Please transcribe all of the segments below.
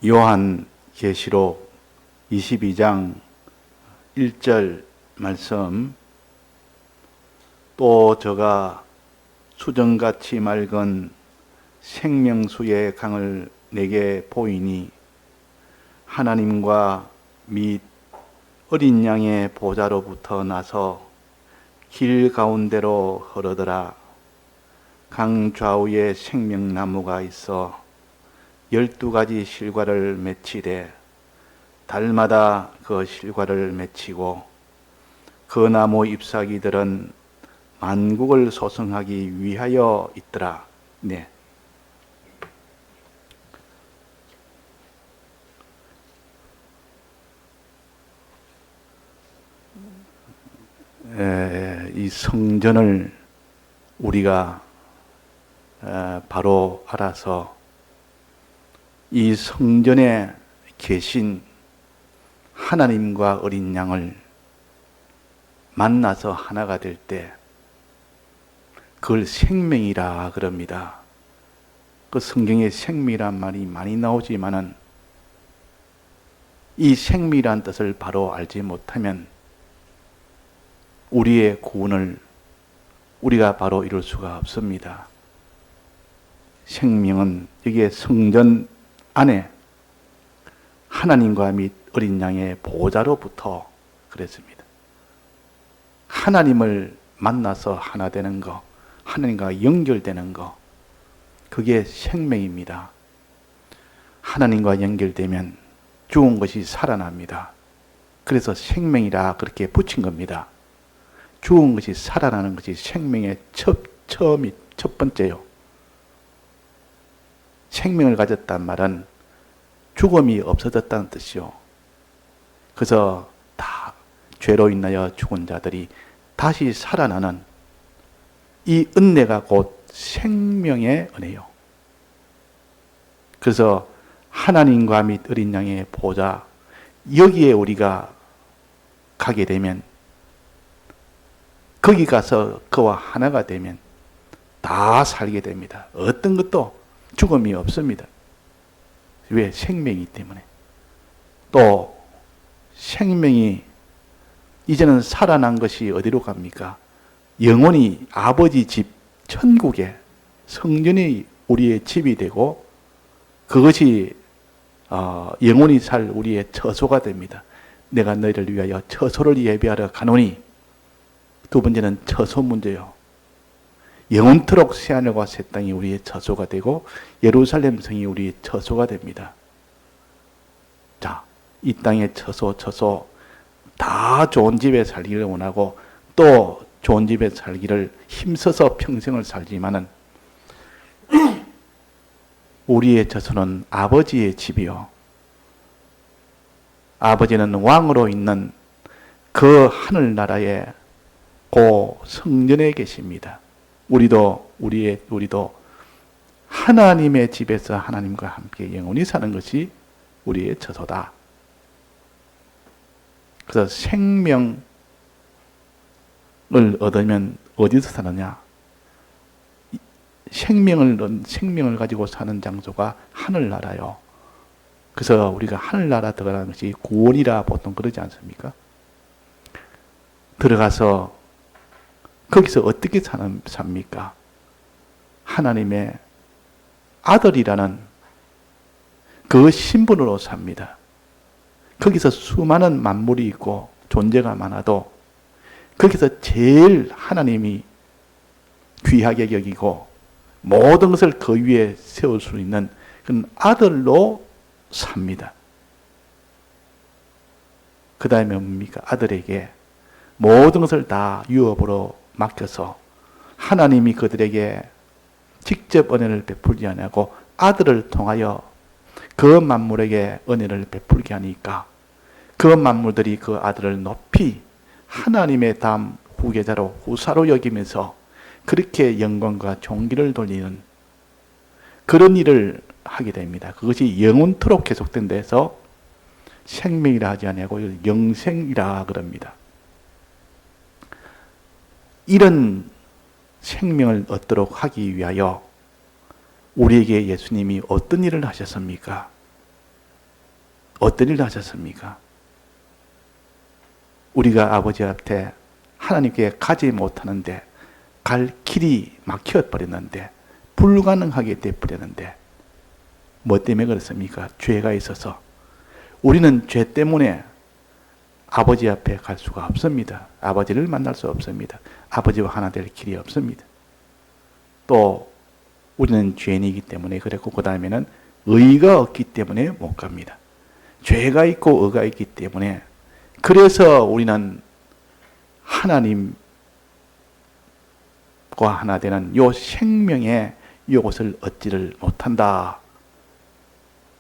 요한계시록 22장 1절 말씀. 또 저가 수정같이 맑은 생명수의 강을 내게 보이니 하나님과 및 어린 양의 보좌로부터 나서 길 가운데로 흐르더라. 강 좌우에 생명나무가 있어 12가지 실과를 맺히되 달마다 그 실과를 맺히고 그 나무 잎사귀들은 만국을 소성하기 위하여 있더라. 네. 이 성전을 우리가 바로 알아서 이 성전에 계신 하나님과 어린 양을 만나서 하나가 될 때 그걸 생명이라 그럽니다. 그 성경에 생명이란 말이 많이 나오지만은 이 생명이란 뜻을 바로 알지 못하면 우리의 구원을 우리가 바로 이룰 수가 없습니다. 생명은 여기에 성전 안에 하나님과 및 어린 양의 보좌로부터 그랬습니다. 하나님을 만나서 하나 되는 것, 하나님과 연결되는 것, 그게 생명입니다. 하나님과 연결되면 죽은 것이 살아납니다. 그래서 생명이라 그렇게 붙인 겁니다. 죽은 것이 살아나는 것이 생명의 첫 번째요. 생명을 가졌단 말은 죽음이 없어졌다는 뜻이요. 그래서 다 죄로 인하여 죽은 자들이 다시 살아나는 이 은혜가 곧 생명의 은혜요. 그래서 하나님과 및 어린 양의 보좌, 여기에 우리가 가게 되면, 거기 가서 그와 하나가 되면 다 살게 됩니다. 어떤 것도 죽음이 없습니다. 왜? 생명이기 때문에. 또 생명이 이제는 살아난 것이 어디로 갑니까? 영원히 아버지 집 천국에 성전이 우리의 집이 되고 그것이 영원히 살 우리의 처소가 됩니다. 내가 너희를 위하여 처소를 예비하러 가노니. 두 번째는 처소 문제요. 영원토록 새하늘과 새 땅이 우리의 처소가 되고 예루살렘 성이 우리의 처소가 됩니다. 자, 이 땅의 처소 다 좋은 집에 살기를 원하고 또 좋은 집에 살기를 힘써서 평생을 살지만은 우리의 처소는 아버지의 집이요. 아버지는 왕으로 있는 그 하늘나라의 그 성전에 계십니다. 우리도 하나님의 집에서 하나님과 함께 영원히 사는 것이 우리의 처소다. 그래서 생명을 얻으면 어디서 사느냐? 생명을 가지고 사는 장소가 하늘나라요. 그래서 우리가 하늘나라 들어가는 것이 구원이라 보통 그러지 않습니까? 들어가서 거기서 어떻게 삽니까? 하나님의 아들이라는 그 신분으로 삽니다. 거기서 수많은 만물이 있고 존재가 많아도 거기서 제일 하나님이 귀하게 여기고 모든 것을 그 위에 세울 수 있는 그런 아들로 삽니다. 그 다음에 뭡니까? 아들에게 모든 것을 다 유업으로 맡겨서 하나님이 그들에게 직접 은혜를 베풀지 않고 아들을 통하여 그 만물에게 은혜를 베풀게 하니까 그 만물들이 그 아들을 높이 하나님의 다음 후계자로 후사로 여기면서 그렇게 영광과 존귀를 돌리는 그런 일을 하게 됩니다. 그것이 영원토록 계속된 데서 생명이라 하지 아니하고 영생이라 그럽니다. 이런 생명을 얻도록 하기 위하여 우리에게 예수님이 어떤 일을 하셨습니까? 어떤 일을 하셨습니까? 우리가 아버지 앞에 하나님께 가지 못하는데 갈 길이 막혀버렸는데 불가능하게 돼버렸는데 뭐 때문에 그렇습니까? 죄가 있어서. 우리는 죄 때문에 아버지 앞에 갈 수가 없습니다. 아버지를 만날 수 없습니다. 아버지와 하나 될 길이 없습니다. 또 우리는 죄인이기 때문에 그랬고 그 다음에는 의가 없기 때문에 못 갑니다. 죄가 있고 의가 있기 때문에 그래서 우리는 하나님과 하나 되는 요 생명의 이것을 얻지를 못한다.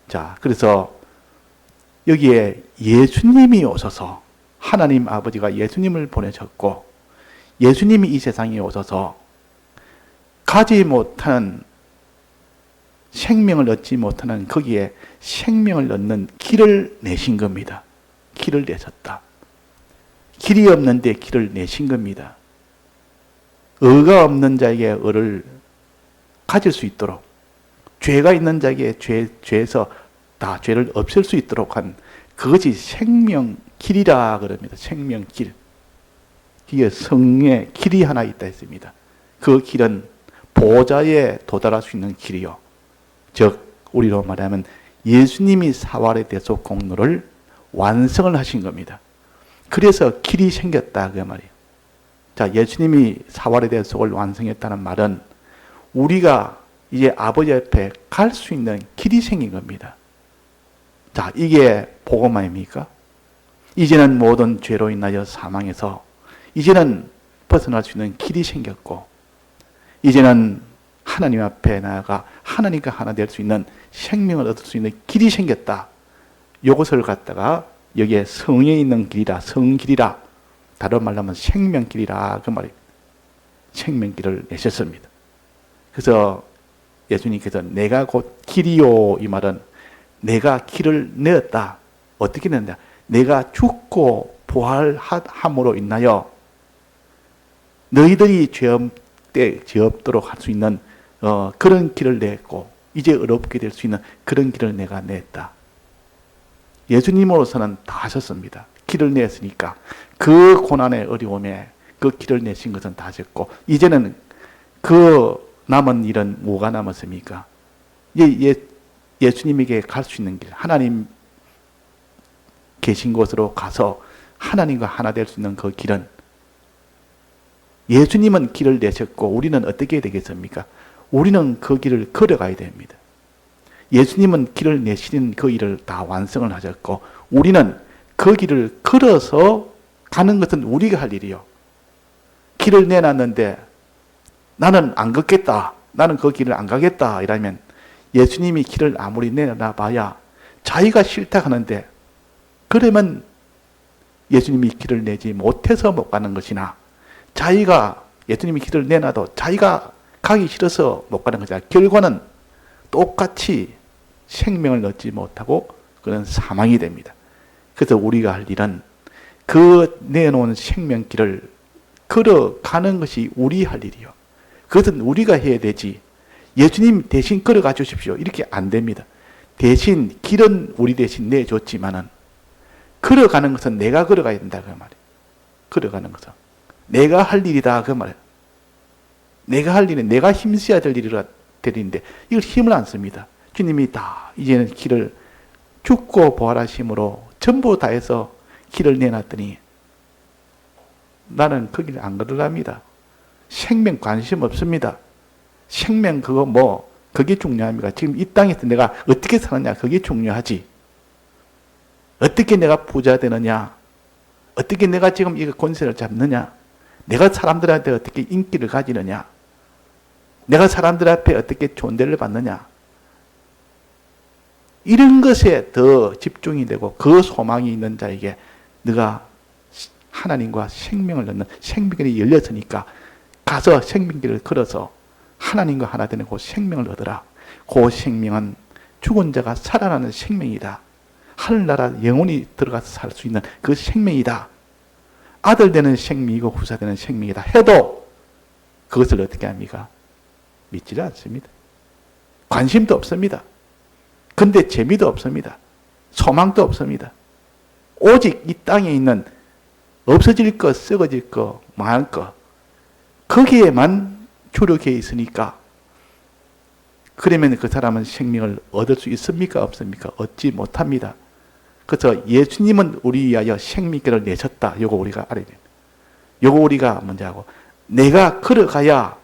자, 그래서 여기에 예수님이 오셔서 하나님 아버지가 예수님을 보내셨고 예수님이 이 세상에 오셔서 가지 못하는 생명을 얻지 못하는 거기에 생명을 얻는 길을 내신 겁니다. 길을 내셨다. 길이 없는데 길을 내신 겁니다. 의가 없는 자에게 의를 가질 수 있도록 죄가 있는 자에게 죄에서 다 죄를 없앨 수 있도록 한 그것이 생명 길이라 그럽니다. 생명 길. 이게 성의 길이 하나 있다 했습니다. 그 길은 보좌에 도달할 수 있는 길이요. 즉 우리로 말하면 예수님이 사활의 대속 공로를 완성을 하신 겁니다. 그래서 길이 생겼다 그 말이에요. 자, 예수님이 사활의 대속을 완성했다는 말은 우리가 이제 아버지 앞에 갈 수 있는 길이 생긴 겁니다. 자, 이게 복음 아닙니까? 이제는 모든 죄로 인하여 사망해서 이제는 벗어날 수 있는 길이 생겼고 이제는 하나님 앞에 나아가 하나님과 하나 될 수 있는 생명을 얻을 수 있는 길이 생겼다. 이것을 갖다가 여기에 성에 있는 길이라 성길이라 다른 말로 하면 생명길이라 그 말입니다. 생명길을 내셨습니다. 그래서 예수님께서 내가 곧 길이요 이 말은 내가 길을 내었다. 어떻게 냈냐? 내가 죽고 부활함으로 인하여 너희들이 죄 없도록 할 수 있는 그런 길을 냈고 이제 의롭게 될 수 있는 그런 길을 내가 냈다. 예수님으로서는 다 하셨습니다. 길을 냈으니까 그 고난의 어려움에 그 길을 내신 것은 다 하셨고 이제는 그 남은 일은 뭐가 남았습니까? 예수님에게 갈 수 있는 길, 하나님 계신 곳으로 가서 하나님과 하나 될 수 있는 그 길은 예수님은 길을 내셨고 우리는 어떻게 해야 되겠습니까? 우리는 그 길을 걸어가야 됩니다. 예수님은 길을 내시는 그 일을 다 완성을 하셨고 우리는 그 길을 걸어서 가는 것은 우리가 할 일이요. 길을 내놨는데 나는 안 걷겠다. 나는 그 길을 안 가겠다. 이러면 예수님이 길을 아무리 내놔봐야 자기가 싫다 하는데 그러면 예수님이 길을 내지 못해서 못 가는 것이나 자기가 예수님이 길을 내놔도 자기가 가기 싫어서 못 가는 것이나 결과는 똑같이 생명을 얻지 못하고 그런 사망이 됩니다. 그래서 우리가 할 일은 그 내놓은 생명길을 걸어가는 것이 우리 할 일이요. 그것은 우리가 해야 되지 예수님 대신 걸어가 주십시오. 이렇게 안 됩니다. 대신 길은 우리 대신 내줬지만은 걸어가는 것은 내가 걸어가야 된다 그 말이에요. 걸어가는 것은 내가 할 일이다 그 말이에요. 내가 할 일은 내가 힘써야 될 일인데 이걸 힘을 안 씁니다. 주님이 다 이제는 길을 죽고 부활하심으로 전부 다해서 길을 내놨더니 나는 그 길 안 걸으랍니다. 생명 관심 없습니다. 생명 그거 그게 중요합니까? 지금 이 땅에서 내가 어떻게 사느냐 그게 중요하지. 어떻게 내가 부자 되느냐, 어떻게 내가 지금 이 권세를 잡느냐, 내가 사람들한테 어떻게 인기를 가지느냐, 내가 사람들 앞에 어떻게 존대를 받느냐, 이런 것에 더 집중이 되고 그 소망이 있는 자에게 네가 하나님과 생명을 얻는 생명길이 열렸으니까 가서 생명길을 걸어서 하나님과 하나 되는 그 생명을 얻어라. 그 생명은 죽은 자가 살아나는 생명이다. 하늘나라 영원히 들어가서 살 수 있는 그 생명이다. 아들 되는 생명이고 후사 되는 생명이다 해도 그것을 어떻게 합니까? 믿지를 않습니다. 관심도 없습니다. 근데 재미도 없습니다. 소망도 없습니다. 오직 이 땅에 있는 없어질 것, 썩어질 것, 망할 것, 거기에만 주력해 있으니까, 그러면 그 사람은 생명을 얻을 수 있습니까? 없습니까? 얻지 못합니다. 그래서 예수님은 우리 위하여 생명길을 내셨다. 요거 우리가 알아야 됩니다. 요거 우리가 먼저 하고, 내가 걸어가야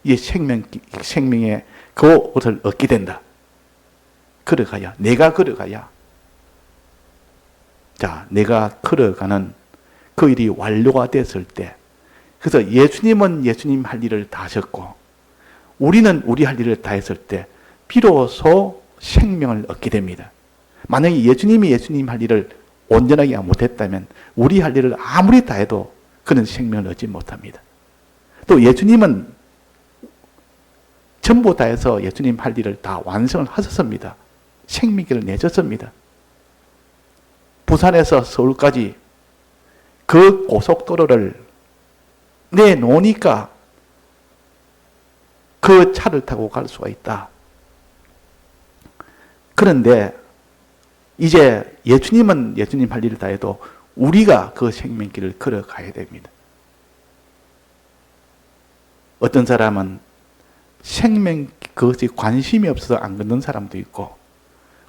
이 생명의 그것을 얻게 된다. 걸어가야, 내가 걸어가야. 자, 내가 걸어가는 그 일이 완료가 됐을 때, 그래서 예수님은 예수님 할 일을 다 하셨고, 우리는 우리 할 일을 다 했을 때, 비로소 생명을 얻게 됩니다. 만약에 예수님이 예수님 할 일을 온전하게 못했다면, 우리 할 일을 아무리 다 해도 그는 생명을 얻지 못합니다. 또 예수님은 전부 다 해서 예수님 할 일을 다 완성을 하셨습니다. 생명길을 내셨습니다. 부산에서 서울까지 그 고속도로를 내놓으니까 그 차를 타고 갈 수가 있다. 그런데 이제 예수님은 예수님 할 일을 다 해도 우리가 그 생명길을 걸어가야 됩니다. 어떤 사람은 생명 그것이 관심이 없어서 안 걷는 사람도 있고,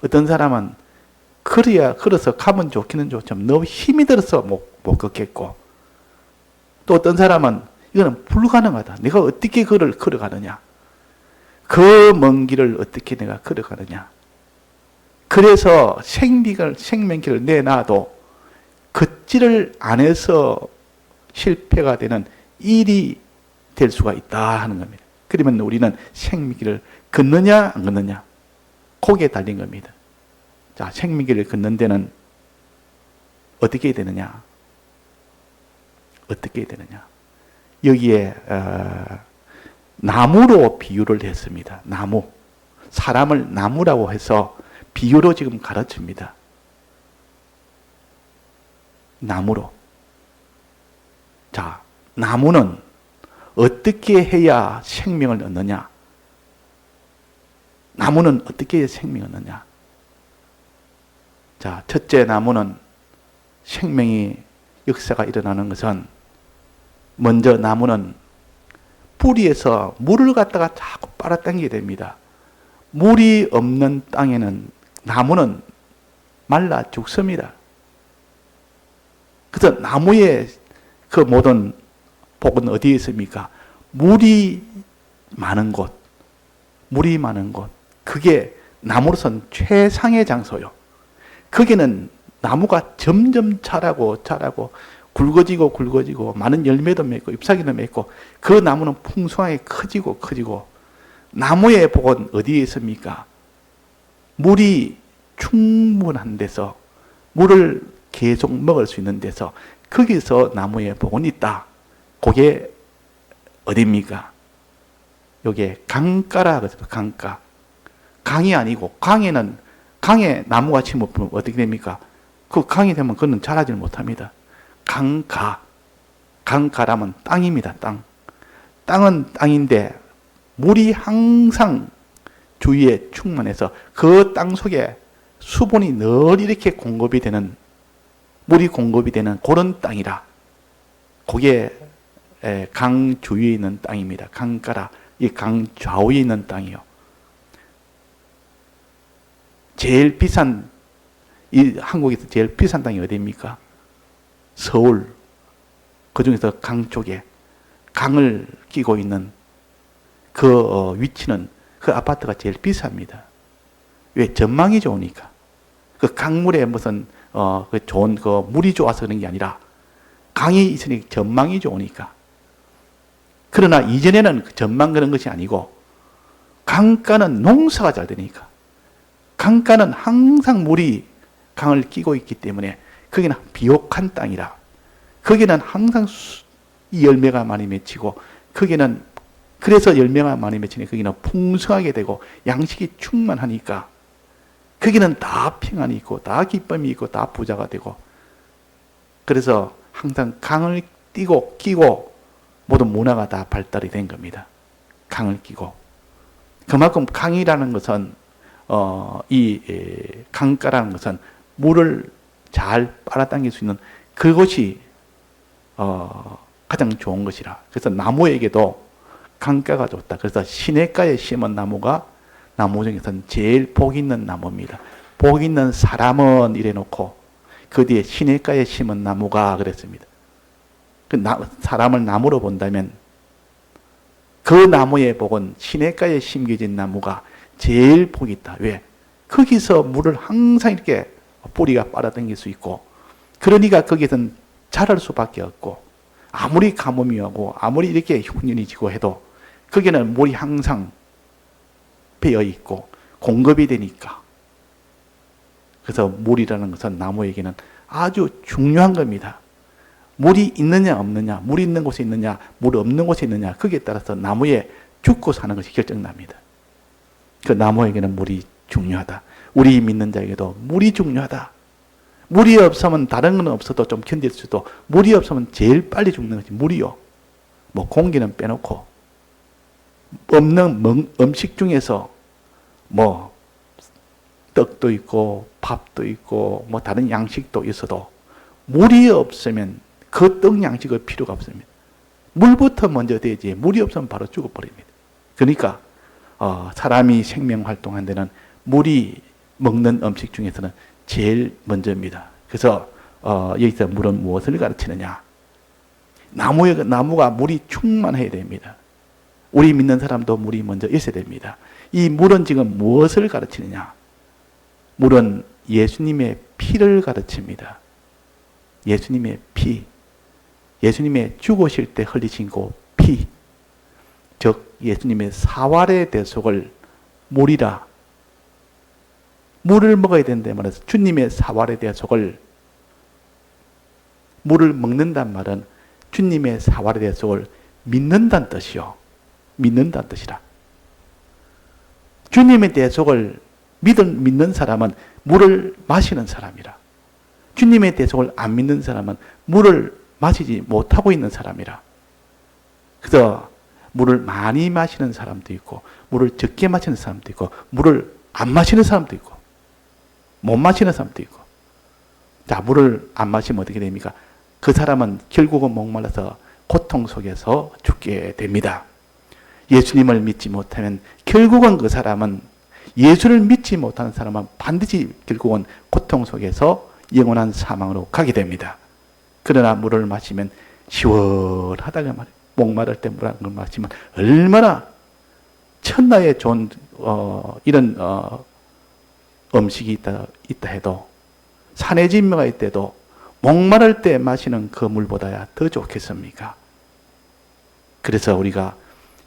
어떤 사람은 걸어서 가면 좋기는 좋지만 너무 힘이 들어서 못 걷겠고, 또 어떤 사람은 이거는 불가능하다. 내가 어떻게 걸어가느냐? 그 먼 길을 어떻게 내가 걸어가느냐? 그래서 생명길을 내놔도 걷지를 안 해서 실패가 되는 일이 될 수가 있다 하는 겁니다. 그러면 우리는 생명길을 걷느냐 안 걷느냐, 거기에 달린 겁니다. 자, 생명길을 걷는 데는 어떻게 해야 되느냐? 어떻게 해야 되느냐? 여기에 나무로 비유를 했습니다. 나무. 사람을 나무라고 해서 비유로 지금 가르칩니다. 나무로. 자, 나무는 어떻게 해야 생명을 얻느냐? 나무는 어떻게 해야 생명을 얻느냐? 자, 첫째, 나무는 생명이 역사가 일어나는 것은, 먼저 나무는 뿌리에서 물을 갖다가 자꾸 빨아당기게 됩니다. 물이 없는 땅에는 나무는 말라 죽습니다. 그래서 나무의 그 모든 복은 어디에 있습니까? 물이 많은 곳, 물이 많은 곳. 그게 나무로서는 최상의 장소요. 거기는 나무가 점점 자라고 굵어지고 많은 열매도 맺고 잎사귀도 맺고, 그 나무는 풍성하게 커지고 나무의 복은 어디에 있습니까? 물이 충분한 데서, 물을 계속 먹을 수 있는 데서, 거기서 나무의 복은 있다. 그게 어디입니까? 요게 강가라 그래서 강가. 강이 아니고, 강에 나무가 심으면 어떻게 됩니까? 그 강이 되면 그는 자라질 못합니다. 강가라면 땅입니다. 땅은 땅인데 물이 항상 주위에 충만해서 그 땅 속에 수분이 늘 이렇게 물이 공급이 되는 그런 땅이라. 그게 강 주위에 있는 땅입니다. 강가라. 이 강 좌우에 있는 땅이요. 제일 비싼, 이 한국에서 제일 비싼 땅이 어디입니까? 서울. 그 중에서 강 쪽에 강을 끼고 있는 그 위치는 그 아파트가 제일 비쌉니다. 왜? 전망이 좋으니까. 그 강물에 무슨 그 좋은 그 물이 좋아서 그런 게 아니라 강이 있으니 전망이 좋으니까. 그러나 이전에는 그 전망 그런 것이 아니고, 강가는 농사가 잘 되니까. 강가는 항상 물이 강을 끼고 있기 때문에 거기는 비옥한 땅이라. 거기는 항상 열매가 많이 맺히고, 거기는 그래서 열매가 많이 맺히니 거기는 풍성하게 되고 양식이 충만하니까 거기는 다 평안이 있고 다 기쁨이 있고 다 부자가 되고, 그래서 항상 강을 끼고 모든 문화가 다 발달이 된 겁니다. 강을 끼고. 그만큼 강이라는 것은 이 강가라는 것은 물을 잘 빨아당길 수 있는 그것이 가장 좋은 것이라. 그래서 나무에게도 강가가 좋다. 그래서 시냇가에 심은 나무가 나무 중에서는 제일 복 있는 나무입니다. 복 있는 사람은 이래놓고 그 뒤에 시냇가에 심은 나무가 그랬습니다. 사람을 나무로 본다면 그 나무의 복은 시냇가에 심겨진 나무가 제일 복이 있다. 왜? 거기서 물을 항상 이렇게 뿌리가 빨아당길 수 있고, 그러니까 거기서는 자랄 수밖에 없고, 아무리 가뭄이 오고 아무리 이렇게 흉년이 지고 해도 거기는 물이 항상 배어 있고 공급이 되니까. 그래서 물이라는 것은 나무에게는 아주 중요한 겁니다. 물이 있느냐 없느냐, 물이 있는 곳에 있느냐, 물 없는 곳에 있느냐, 거기에 따라서 나무에 죽고 사는 것이 결정납니다. 그 나무에게는 물이 중요하다. 우리 믿는 자에게도 물이 중요하다. 물이 없으면 다른 건 없어도 좀 견딜 수도, 물이 없으면 제일 빨리 죽는 것이 물이요. 뭐 공기는 빼놓고 없는 음식 중에서 뭐 떡도 있고 밥도 있고 뭐 다른 양식도 있어도 물이 없으면 그 떡 양식을 필요가 없습니다. 물부터 먼저 되지 물이 없으면 바로 죽어버립니다. 그러니까 사람이 생명 활동한 데는 물이 먹는 음식 중에서는 제일 먼저입니다. 그래서 여기서 물은 무엇을 가르치느냐? 나무가 물이 충만해야 됩니다. 우리 믿는 사람도 물이 먼저 있어야 됩니다. 이 물은 지금 무엇을 가르치느냐? 물은 예수님의 피를 가르칩니다. 예수님의 피. 예수님의 죽으실 때 흘리신 그 피. 즉 예수님의 사활의 대속을 물이라. 물을 먹어야 된다 말해서 주님의 사활의 대속을, 물을 먹는단 말은 주님의 사활의 대속을 믿는다는 뜻이요. 믿는다는 뜻이라. 주님의 대속을 믿는 사람은 물을 마시는 사람이라. 주님의 대속을 안 믿는 사람은 물을 마시지 못하고 있는 사람이라. 그래서 물을 많이 마시는 사람도 있고, 물을 적게 마시는 사람도 있고, 물을 안 마시는 사람도 있고, 못 마시는 사람도 있고. 자, 물을 안 마시면 어떻게 됩니까? 그 사람은 결국은 목말라서 고통 속에서 죽게 됩니다. 예수님을 믿지 못하면 결국은 그 사람은, 예수를 믿지 못하는 사람은 반드시 결국은 고통 속에서 영원한 사망으로 가게 됩니다. 그러나 물을 마시면 시원하다가 말이에요. 목마를 때 물 한 걸 마시면 얼마나 천하에 좋은 이런 음식이 있다 해도, 산의 진미가 있대도 목마를 때 마시는 그 물보다야 더 좋겠습니까? 그래서 우리가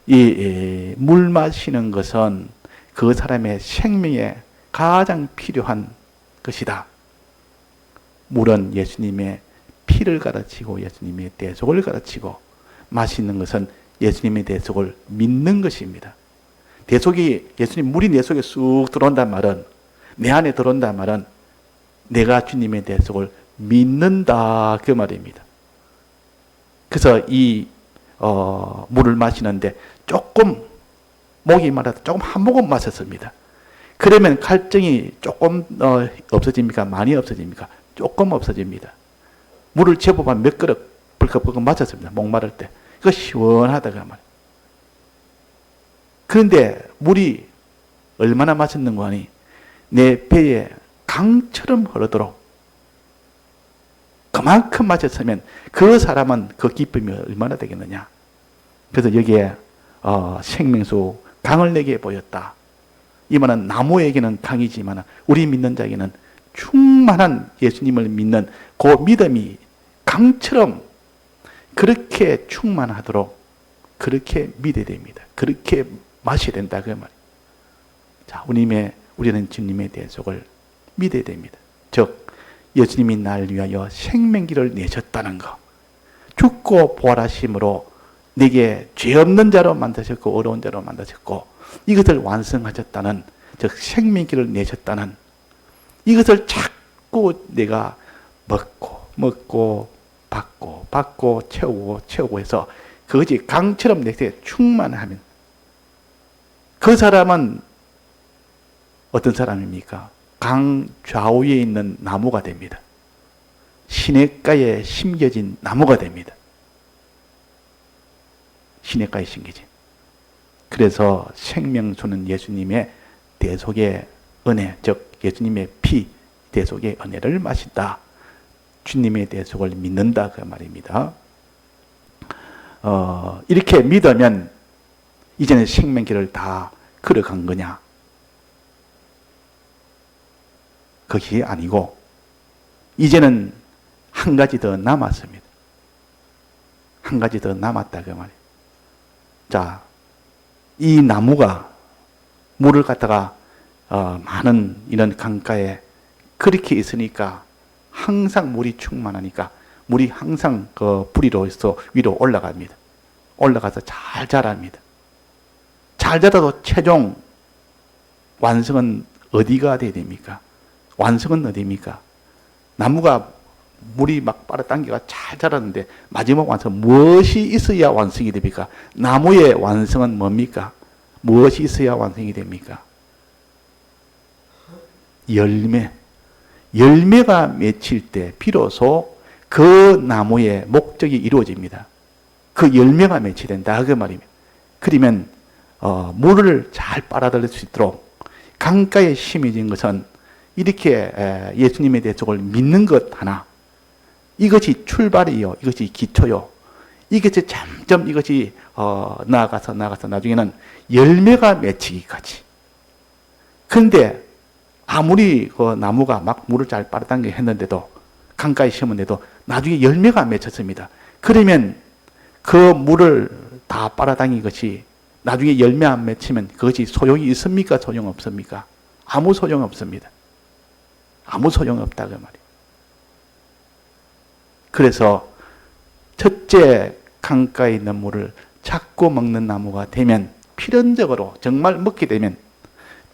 이 물 마시는 것은 그 사람의 생명에 가장 필요한 것이다. 물은 예수님의 피를 가르치고 예수님의 대속을 가르치고, 마시는 것은 예수님의 대속을 믿는 것입니다. 대속이, 예수님 물이 내 속에 쑥 들어온단 말은, 내 안에 들어온단 말은 내가 주님의 대속을 믿는다, 그 말입니다. 그래서 이 물을 마시는데 조금 목이 말아도 조금 한 모금 마셨습니다. 그러면 갈증이 조금 없어집니까? 많이 없어집니까? 조금 없어집니다. 물을 제법 한 몇 그릇 벌컥벌컥 마셨습니다. 목마를 때. 그거 시원하다가 말이에요. 그런데 물이 얼마나 마셨는 거 아니? 내 배에 강처럼 흐르도록 그만큼 마셨으면 그 사람은 그 기쁨이 얼마나 되겠느냐. 그래서 여기에 생명수 강을 내게 보였다. 이 말은 나무에게는 강이지만 우리 믿는 자에게는 충만한, 예수님을 믿는 그 믿음이 강처럼 그렇게 충만하도록 그렇게 믿어야 됩니다. 그렇게 마셔야 된다, 그 말이에요. 자, 우리는 주님의 대속을 믿어야 됩니다. 즉 예수님이 날 위하여 생명기를 내셨다는 것, 죽고 부활하심으로 내게 죄 없는 자로 만드셨고 어려운 자로 만드셨고 이것을 완성하셨다는, 즉 생명기를 내셨다는 이것을 자꾸 내가 먹고 받고 채우고 해서 그것이 강처럼 내게 충만하면 그 사람은 어떤 사람입니까? 강 좌우에 있는 나무가 됩니다. 시냇가에 심겨진 나무가 됩니다. 시냇가에 심겨진. 그래서 생명수는 예수님의 대속의 은혜, 즉 예수님의 피, 대속의 은혜를 마신다. 주님의 대속을 믿는다 그 말입니다. 이렇게 믿으면 이제는 생명길을 다 걸어간 거냐? 그게 아니고 이제는 한 가지 더 남았습니다. 한 가지 더 남았다 그 말이에요. 자, 이 나무가 물을 갖다가 많은 이런 강가에 그렇게 있으니까 항상 물이 충만하니까 물이 항상 그 뿌리로서 위로 올라갑니다. 올라가서 잘 자랍니다. 잘 자라도 최종 완성은 어디가 돼야 됩니까? 완성은 어디입니까? 나무가 물이 막 빨아당겨가 잘 자랐는데 마지막 완성 무엇이 있어야 완성이 됩니까? 나무의 완성은 뭡니까? 무엇이 있어야 완성이 됩니까? 열매. 열매가 맺힐 때 비로소 그 나무의 목적이 이루어집니다. 그 열매가 맺히된다 그 말입니다. 그러면 물을 잘 빨아들일 수 있도록 강가에 심어진 것은 이렇게 예수님의 대속을 믿는 것 하나, 이것이 출발이요, 이것이 기초요. 이것이 점점 이것이 나아가서 나중에는 열매가 맺히기까지. 그런데 아무리 그 나무가 막 물을 잘 빨아당겨 했는데도, 강가에 심었는데도 나중에 열매가 맺혔습니다. 그러면 그 물을 다 빨아당긴 것이 나중에 열매 안 맺히면 그것이 소용이 있습니까? 소용없습니까? 아무 소용 없습니다. 아무 소용 없다 그 말이에요. 그래서 첫째 강가에 있는 물을 찾고 먹는 나무가 되면 필연적으로 정말 먹게 되면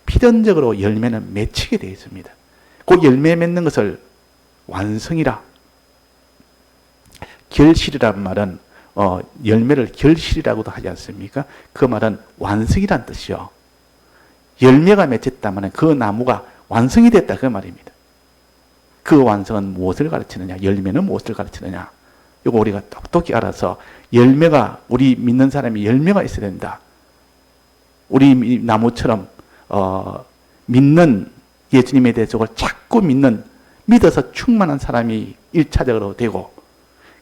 필연적으로 열매는 맺히게 되어 있습니다. 그 열매 맺는 것을 완성이라. 결실이란 말은 열매를 결실이라고도 하지 않습니까? 그 말은 완성이란 뜻이요. 열매가 맺혔다면 그 나무가 완성이 됐다 그 말입니다. 그 완성은 무엇을 가르치느냐? 열매는 무엇을 가르치느냐? 이거 우리가 똑똑히 알아서 열매가, 우리 믿는 사람이 열매가 있어야 된다. 우리 나무처럼 믿는 예수님의 대속을 자꾸 믿어서 충만한 사람이 1차적으로 되고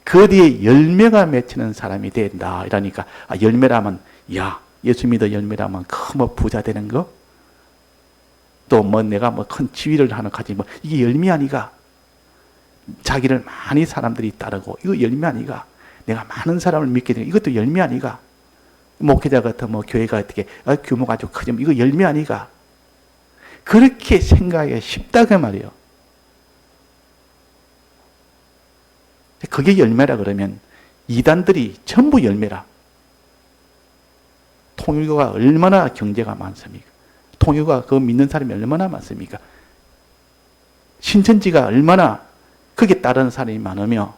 그 뒤에 열매가 맺히는 사람이 된다. 이러니까 열매라면 예수 믿어 열매라면 뭐 부자 되는 거? 또 뭐 내가 뭐 큰 지위를 하는 가지 뭐 이게 열매 아니가? 자기를 많이 사람들이 따르고 이거 열매 아니가? 내가 많은 사람을 믿게 되는 이것도 열매 아니가? 목회자 같은 뭐 교회가 어떻게 규모가 아주 크지만 이거 열매 아니가? 그렇게 생각하기가 쉽다 그 말이에요. 그게 열매라 그러면 이단들이 전부 열매라. 통일교가 얼마나 경제가 많습니까? 통일교가 그 믿는 사람이 얼마나 많습니까? 신천지가 얼마나 그게 따르는 사람이 많으며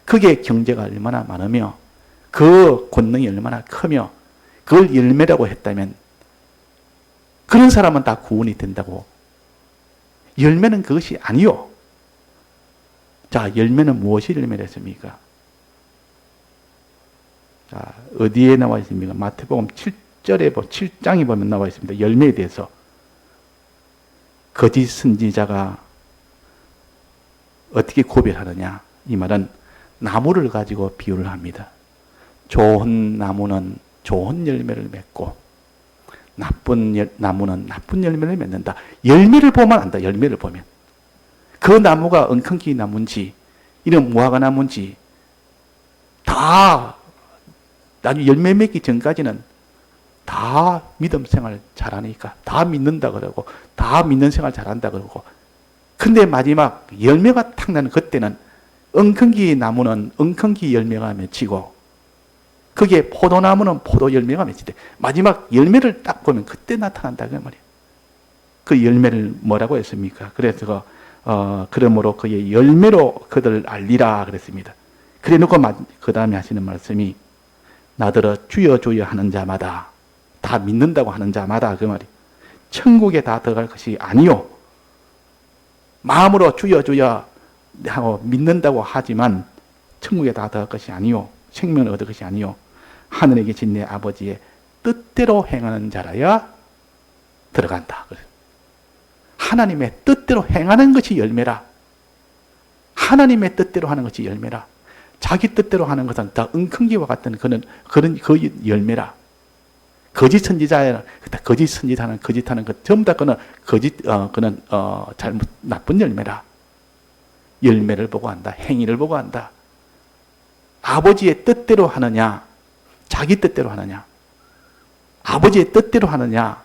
그게 경제가 얼마나 많으며 그 권능이 얼마나 크며 그걸 열매라고 했다면 그런 사람은 다 구원이 된다고. 열매는 그것이 아니요. 자, 열매는 무엇이 열매랬습니까? 자, 어디에 나와 있습니까? 마태복음 7장에 보면 나와 있습니다. 열매에 대해서. 거짓 선지자가 어떻게 구별하느냐? 이 말은 나무를 가지고 비유를 합니다. 좋은 나무는 좋은 열매를 맺고 나쁜 나무는 나쁜 열매를 맺는다. 열매를 보면 안다. 열매를 보면. 그 나무가 엉겅퀴 나무인지 이런 무화과 나무인지 다 나중에 열매 맺기 전까지는 다 믿음 생활 잘하니까 다 믿는다 그러고 다 믿는 생활 잘한다 그러고 근데 마지막 열매가 탁 나는 그때는 엉겅퀴 나무는 엉겅퀴 열매가 맺히고 그게 포도나무는 포도 열매가 맺히대. 마지막 열매를 딱 보면 그때 나타난다 그 말이에요. 그 열매를 뭐라고 했습니까? 그래서 그러므로 그의 열매로 그들을 알리라 그랬습니다. 그래 놓고 그 다음에 하시는 말씀이 나더러 주여 주여 하는 자마다 다 믿는다고 하는 자마다 그 말이 천국에 다 들어갈 것이 아니요 마음으로 주여 주여 하고 믿는다고 하지만 천국에 다 얻을 것이 아니요, 생명을 얻을 것이 아니요, 하늘에 계신 내 아버지의 뜻대로 행하는 자라야 들어간다. 하나님의 뜻대로 행하는 것이 열매라. 하나님의 뜻대로 하는 것이 열매라. 자기 뜻대로 하는 것은 다 엉큼기와 같은 그런 그 열매라. 거짓 선지자는 거짓하는 것 전부 다 그는 잘못 나쁜 열매라. 열매를 보고 한다. 행위를 보고 한다. 아버지의 뜻대로 하느냐, 자기 뜻대로 하느냐, 아버지의 뜻대로 하느냐,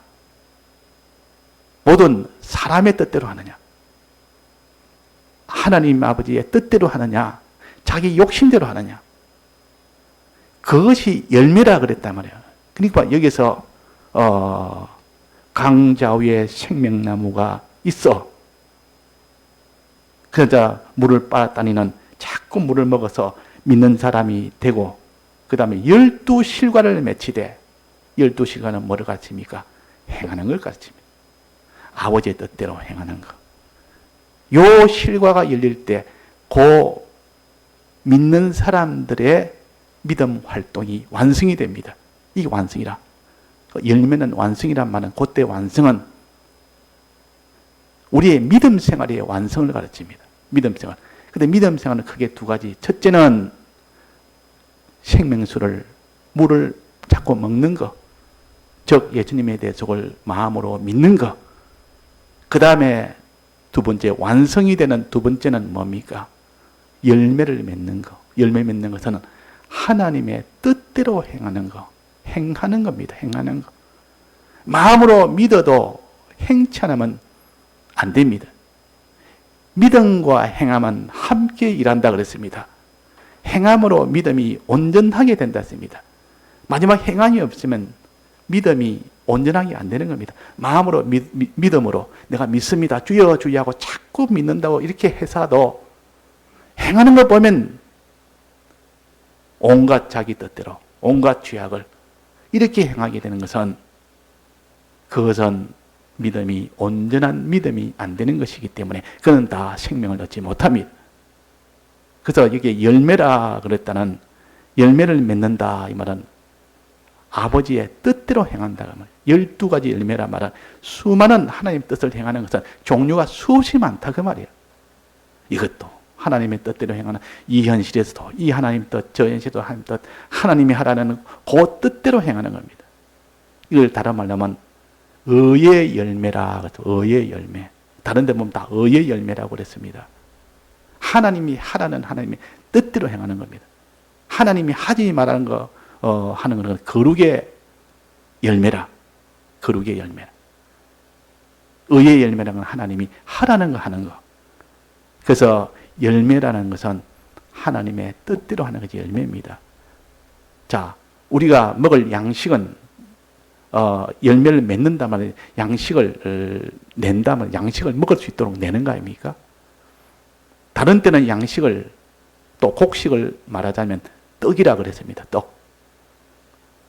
모든 사람의 뜻대로 하느냐, 하나님 아버지의 뜻대로 하느냐, 자기 욕심대로 하느냐, 그것이 열매라 그랬단 말이에요. 그러니까 여기서 강자 위에 생명나무가 있어. 그러자 물을 빨아다니는, 자꾸 물을 먹어서 믿는 사람이 되고, 그 다음에 12실과를 맺히되, 12실과는 뭐를 가르칩니까? 행하는 걸 가르칩니다. 아버지의 뜻대로 행하는 것. 요 실과가 열릴 때, 그 믿는 사람들의 믿음 활동이 완성이 됩니다. 이게 완성이라. 열매는 완성이란 말은, 그때 완성은 우리의 믿음 생활의 완성을 가르칩니다. 믿음 생활. 근데 믿음 생활은 크게 두 가지. 첫째는 생명수를, 물을 자꾸 먹는 것. 즉, 예수님에 대해서 마음으로 믿는 것. 그 다음에 두 번째, 완성이 되는 두 번째는 뭡니까? 열매를 맺는 것. 열매 맺는 것은 하나님의 뜻대로 행하는 것. 행하는 겁니다. 행하는 것. 마음으로 믿어도 행치 않으면 안 됩니다. 믿음과 행함은 함께 일한다 그랬습니다. 행함으로 믿음이 온전하게 된다 했습니다. 마지막 행함이 없으면 믿음이 온전하게 안 되는 겁니다. 마음으로 믿음으로 내가 믿습니다. 주여 주여 하고 자꾸 믿는다고 이렇게 해서도 행하는 것 보면 온갖 자기 뜻대로 온갖 죄악을 이렇게 행하게 되는 것은, 그것은 믿음이 온전한 믿음이 안 되는 것이기 때문에 그는 다 생명을 얻지 못합니다. 그래서 이게 열매라 그랬다는, 열매를 맺는다 이 말은 아버지의 뜻대로 행한다. 12가지 열매라 말은 수많은 하나님 뜻을 행하는 것은 종류가 수없이 많다 그 말이에요. 이것도 하나님의 뜻대로 행하는, 이 현실에서도 이 하나님 뜻, 저 현실에도 하나님 뜻, 하나님이 하라는 그 뜻대로 행하는 겁니다. 이걸 다른 말로 하면 의의 열매라. 의의 열매. 다른 데 보면 다 의의 열매라고 그랬습니다. 하나님이 하라는 하나님의 뜻대로 행하는 겁니다. 하나님이 하지 말라는 거 하는 것은 거룩의 열매라. 거룩의 열매라. 의의 열매라는 건 하나님이 하라는 거 하는 거. 그래서 열매라는 것은 하나님의 뜻대로 하는 것이 열매입니다. 자, 우리가 먹을 양식은 열매를 맺는다면 양식을 낸다면 양식을 먹을 수 있도록 내는 거 아닙니까? 다른 때는 양식을, 또 곡식을 말하자면 떡이라 그랬습니다.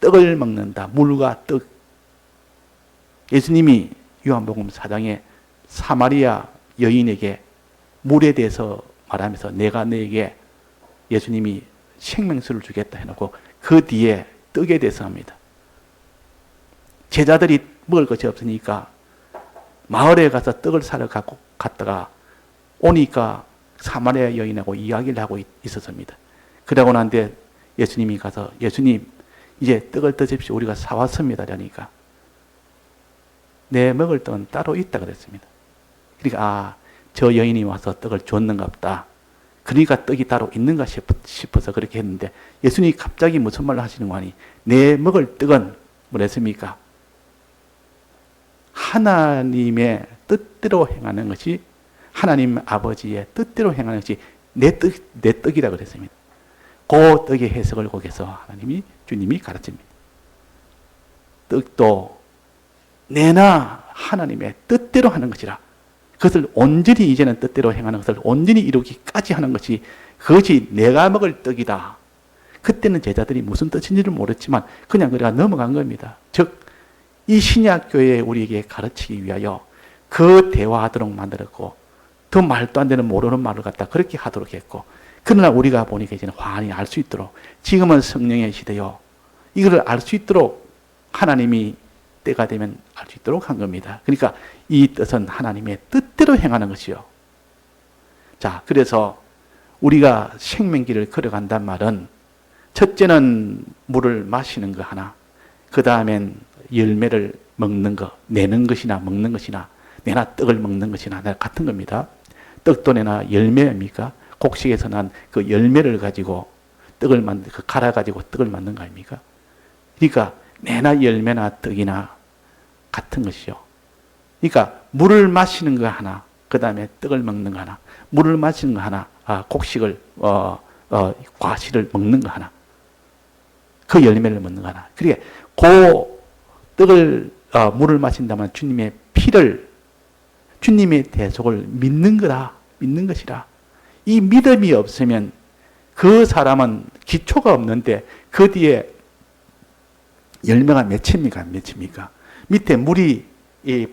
떡을 먹는다. 물과 떡. 예수님이 요한복음 4장에 사마리아 여인에게 물에 대해서 말하면서 내가 너에게, 예수님이 생명수를 주겠다 해놓고 그 뒤에 떡에 대해서 합니다. 제자들이 먹을 것이 없으니까 마을에 가서 떡을 사러 갔다가 오니까 사마리아 여인하고 이야기를 하고 있었습니다. 그러고 난 뒤에 예수님이 가서, 예수님 이제 떡을 드십시오. 우리가 사왔습니다. 그러니까 내 먹을 떡은 따로 있다 그랬습니다. 그러니까 저 여인이 와서 떡을 줬는가 보다. 그러니까 떡이 따로 있는가 싶어서 그렇게 했는데, 예수님이 갑자기 무슨 말을 하시는 거 아니? 내 먹을 떡은 뭐랬습니까? 하나님의 뜻대로 행하는 것이, 하나님 아버지의 뜻대로 행하는 것이 내 떡이라 그랬습니다. 그 떡의 해석을 거기서 주님이 가르칩니다. 떡도 내나 하나님의 뜻대로 하는 것이라. 그것을 온전히 이제는 뜻대로 행하는 것을 온전히 이루기까지 하는 것이, 그것이 내가 먹을 떡이다. 그때는 제자들이 무슨 뜻인지를 모르지만 그냥 그래가 넘어간 겁니다. 즉, 이 신약교회에 우리에게 가르치기 위하여 그 대화하도록 만들었고, 더 말도 안 되는 모르는 말을 갖다 그렇게 하도록 했고, 그러나 우리가 보니까 이제는 환히 알 수 있도록, 지금은 성령의 시대요, 이거를 알 수 있도록 하나님이 때가 되면 알 수 있도록 한 겁니다. 그러니까 이 뜻은 하나님의 뜻대로 행하는 것이요. 자, 그래서 우리가 생명길을 걸어간단 말은, 첫째는 물을 마시는 거 하나, 그 다음엔 열매를 먹는 거, 내는 것이나 먹는 것이나, 내나 떡을 먹는 것이나 같은 겁니다. 떡도 내나 열매입니까? 곡식에서 난 그 열매를 가지고 떡을 갈아가지고 떡을 만든 거 아닙니까? 그러니까 내나 열매나 떡이나 같은 것이요. 그러니까 물을 마시는 거 하나, 그 다음에 떡을 먹는 거 하나, 물을 마시는 거 하나, 곡식을 과실을 먹는 거 하나, 그 열매를 먹는 거 하나. 그러니까 그 떡을 물을 마신다면 주님의 피를, 주님의 대속을 믿는 거다, 믿는 것이라. 이 믿음이 없으면 그 사람은 기초가 없는데 그 뒤에 열매가 맺힙니까, 안 맺힙니까? 밑에 물이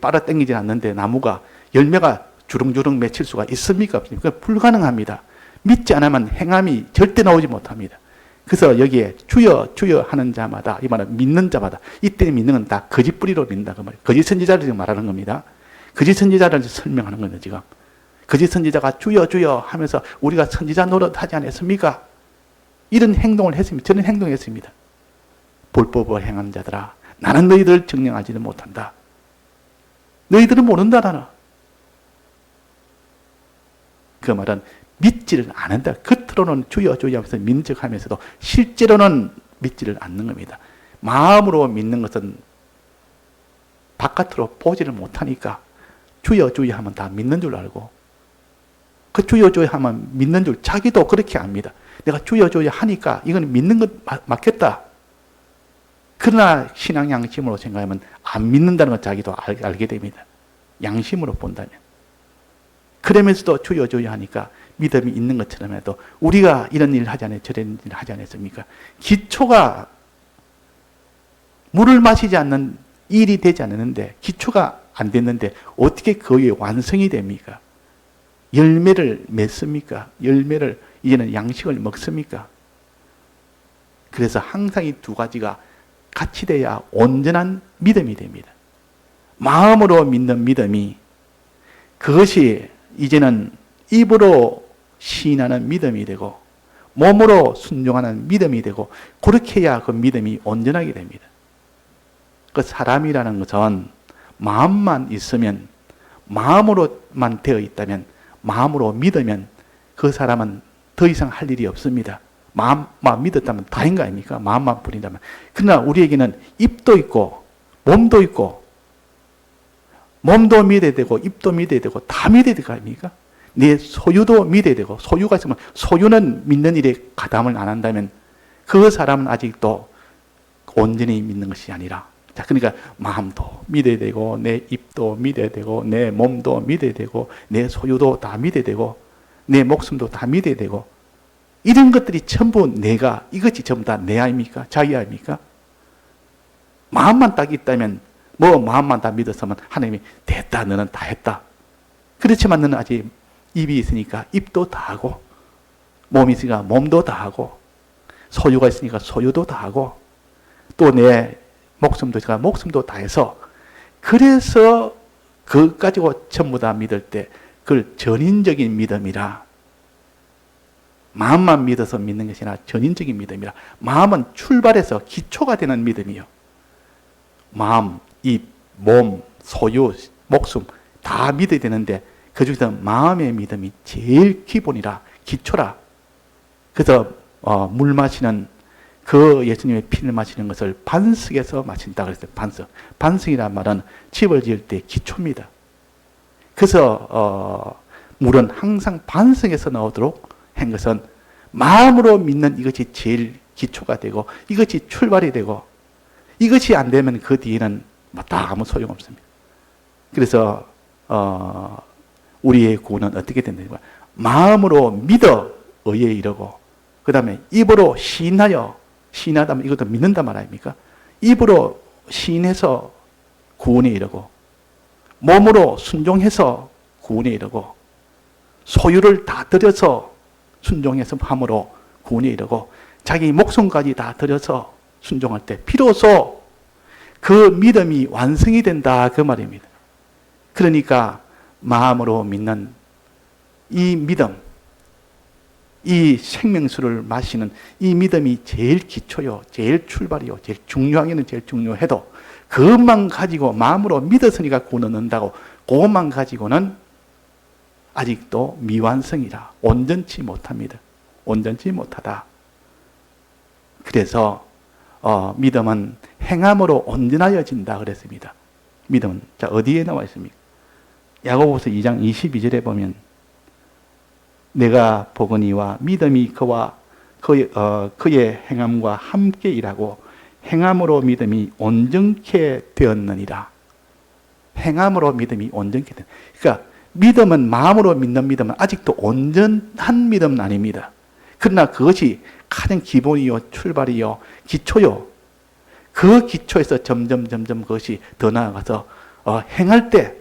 빨아당기지 않는데 나무가 열매가 주렁주렁 맺힐 수가 있습니까, 없습니까? 불가능합니다. 믿지 않으면 행함이 절대 나오지 못합니다. 그래서 여기에 주여 주여 하는 자마다, 이 말은 믿는 자마다, 이때 믿는 건 다 거짓 뿌리로 믿는다 그 말이에요. 거짓 선지자를 지금 말하는 겁니다. 거짓 선지자를 설명하는 거예요. 지금 거짓 선지자가 주여 주여 하면서 우리가 선지자 노릇하지 않았습니까? 이런 행동을 했습니다. 저는 행동했습니다. 불법을 행하는 자들아, 나는 너희들을 증명하지도 못한다. 너희들은 모른다, 나는. 그 말은 믿지를 않는다. 겉으로는 주여 주여 하면서 믿는 척하면서도 실제로는 믿지를 않는 겁니다. 마음으로 믿는 것은 바깥으로 보지를 못하니까 주여 주여 하면 다 믿는 줄 알고, 그 주여 주여 하면 믿는 줄 자기도 그렇게 압니다. 내가 주여 주여 하니까 이건 믿는 것 맞겠다. 그러나 신앙 양심으로 생각하면 안 믿는다는 걸 자기도 알게 됩니다. 양심으로 본다면. 그러면서도 주여 주여 하니까 믿음이 있는 것처럼 해도 우리가 이런 일을 하지 않아요, 저런 일을 하지 않았습니까? 기초가 물을 마시지 않는 일이 되지 않았는데, 기초가 안 됐는데 어떻게 거기에 완성이 됩니까? 열매를 맺습니까? 열매를, 이제는 양식을 먹습니까? 그래서 항상 이 두 가지가 같이 돼야 온전한 믿음이 됩니다. 마음으로 믿는 믿음이, 그것이 이제는 입으로 시인하는 믿음이 되고 몸으로 순종하는 믿음이 되고, 그렇게 해야 그 믿음이 온전하게 됩니다. 그 사람이라는 것은 마음만 있으면, 마음으로만 되어 있다면, 마음으로 믿으면 그 사람은 더 이상 할 일이 없습니다. 마음만 믿었다면 다인 거 아닙니까? 마음만 뿌린다면. 그러나 우리에게는 입도 있고 몸도 있고, 몸도 믿어야 되고 입도 믿어야 되고 다 믿어야 될 거 아닙니까? 내 소유도 믿어야 되고, 소유가 있으면, 소유는 믿는 일에 가담을 안 한다면 그 사람은 아직도 온전히 믿는 것이 아니라, 자, 그러니까 마음도 믿어야 되고, 내 입도 믿어야 되고, 내 몸도 믿어야 되고, 내 소유도 다 믿어야 되고, 내 목숨도 다 믿어야 되고, 이런 것들이 전부 내가, 이것이 전부 다 내 아닙니까? 자기 아닙니까? 마음만 딱 있다면, 마음만 다 믿었으면 하나님이 됐다, 너는 다 했다. 그렇지만 너는 아직 입이 있으니까 입도 다 하고, 몸이 있으니까 몸도 다 하고, 소유가 있으니까 소유도 다 하고, 또 내 목숨도 있으니까 목숨도 다 해서, 그래서 그것 가지고 전부 다 믿을 때 그걸 전인적인 믿음이라, 마음만 믿어서 믿는 것이 아니라 전인적인 믿음이라. 마음은 출발해서 기초가 되는 믿음이요. 마음, 입, 몸, 소유, 목숨 다 믿어야 되는데, 그 중에서 마음의 믿음이 제일 기본이라, 기초라. 그래서 물 마시는, 그 예수님의 피를 마시는 것을 반석에서 마신다 그랬어요. 반석. 반석이란 말은 집을 지을 때 기초입니다. 그래서 물은 항상 반석에서 나오도록 한 것은, 마음으로 믿는 이것이 제일 기초가 되고, 이것이 출발이 되고, 이것이 안 되면 그 뒤에는 다 아무 소용없습니다. 그래서 우리의 구원은 어떻게 된다는 거야? 마음으로 믿어 의에 이르고, 그 다음에 입으로 시인하여, 시인하다면 이것도 믿는다 말 아닙니까? 입으로 시인해서 구원에 이르고, 몸으로 순종해서 구원에 이르고, 소유를 다 들여서 순종해서 함으로 구원에 이르고 자기 목숨까지 다 들여서 순종할 때 비로소 그 믿음이 완성이 된다 그 말입니다. 그러니까 마음으로 믿는 이 믿음, 이 생명수를 마시는 이 믿음이 제일 기초요, 제일 출발이요, 제일 중요하기는 제일 중요해도 그것만 가지고 마음으로 믿었으니까 구원 얻는다고 그것만 가지고는 아직도 미완성이라 온전치 못합니다. 온전치 못하다. 그래서 믿음은 행함으로 온전하여진다 그랬습니다. 믿음은 자 어디에 나와 있습니까? 야고보서 2장 22절에 보면 내가 보거니와 믿음이 그와 그의 행함과 함께 일하고 행함으로 믿음이 온전케 되었느니라. 행함으로 믿음이 온전케 되었느니라. 그러니까 믿음은 마음으로 믿는 믿음은 아직도 온전한 믿음은 아닙니다. 그러나 그것이 가장 기본이요, 출발이요, 기초요. 그 기초에서 점점 그것이 더 나아가서 행할 때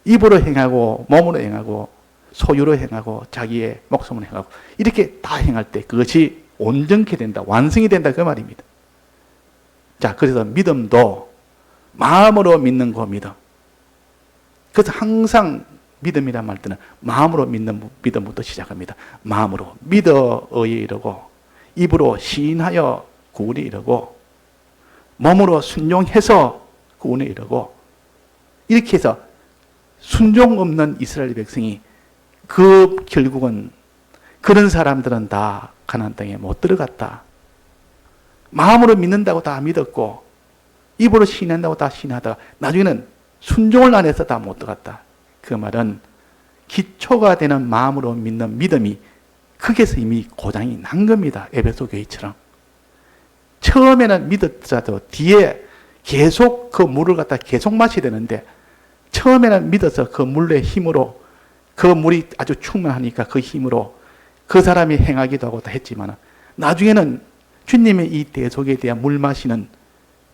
입으로 행하고 몸으로 행하고 소유로 행하고 자기의 목숨으로 행하고 이렇게 다 행할 때 그것이 온전케 된다, 완성이 된다 그 말입니다. 자, 그래서 믿음도 마음으로 믿는 거 믿음. 그래서 항상 믿음이란 말 때는 마음으로 믿는 믿음부터 시작합니다. 마음으로 믿어 의에 이르고 입으로 시인하여 구원에 이르고 몸으로 순종해서 구원에 이르고 이렇게 해서 순종 없는 이스라엘 백성이 그 결국은 그런 사람들은 다 가나안 땅에 못 들어갔다. 마음으로 믿는다고 다 믿었고 입으로 시인한다고 다 시인하다가 나중에는 순종을 안 해서 다 못 들어갔다. 그 말은 기초가 되는 마음으로 믿는 믿음이 거기에서 이미 고장이 난 겁니다. 에베소 교회처럼. 처음에는 믿었자도 뒤에 계속 그 물을 갖다 계속 마셔야 되는데 처음에는 믿어서 그 물의 힘으로 그 물이 아주 충만하니까 그 힘으로 그 사람이 행하기도 하고 다 했지만 나중에는 주님의 이 대속에 대한 물 마시는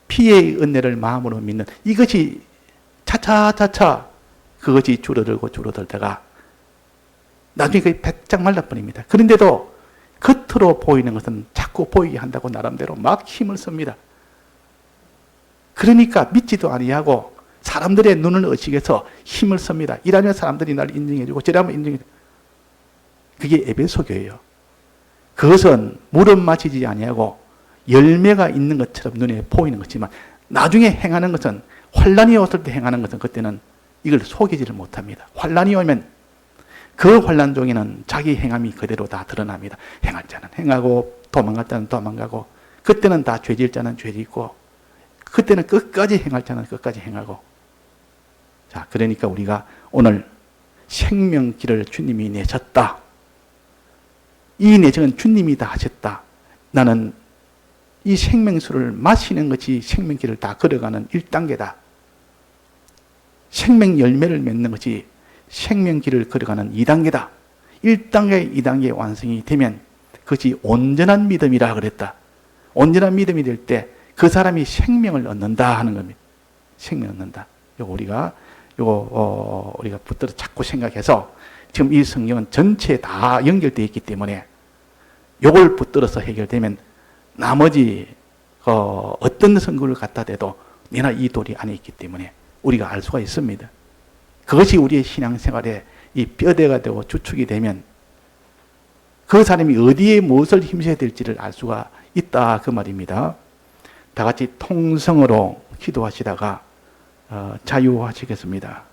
피의 은혜를 마음으로 믿는 이것이 차차차차 그것이 줄어들다가 나중에 거의 배짱 말라버립니다. 그런데도 겉으로 보이는 것은 자꾸 보이게 한다고 나름대로 막 힘을 씁니다. 그러니까 믿지도 아니하고 사람들의 눈을 의식해서 힘을 씁니다. 이러면 사람들이 날 인정해주고 저러면 인정해주고 그게 에베소 교회예요. 그것은 물은 마시지 아니하고 열매가 있는 것처럼 눈에 보이는 것이지만 나중에 행하는 것은 환란이 왔을 때 행하는 것은 그때는 이걸 속이지를 못합니다. 환란이 오면 그 환란 중에는 자기 행함이 그대로 다 드러납니다. 행할 자는 행하고 도망갈 자는 도망가고 그때는 다 죄질 자는 죄짓고 그때는 끝까지 행할 자는 끝까지 행하고 자 그러니까 우리가 오늘 생명길을 주님이 내셨다. 이 내정은 주님이 다 하셨다. 나는 이 생명수를 마시는 것이 생명길을 다 걸어가는 1단계다. 생명 열매를 맺는 것이 생명길을 걸어가는 2단계다. 1단계, 2단계 완성이 되면 그것이 온전한 믿음이라 그랬다. 온전한 믿음이 될 때 그 사람이 생명을 얻는다 하는 겁니다. 생명을 얻는다. 우리가 붙들어 자꾸 생각해서 지금 이 성경은 전체에 다 연결되어 있기 때문에 이걸 붙들어서 해결되면 나머지 어떤 성경을 갖다 대도 내나 이 돌이 안에 있기 때문에 우리가 알 수가 있습니다. 그것이 우리의 신앙생활에 이 뼈대가 되고 주축이 되면 그 사람이 어디에 무엇을 힘써야 될지를 알 수가 있다 그 말입니다. 다 같이 통성으로 기도하시다가 자유하시겠습니다.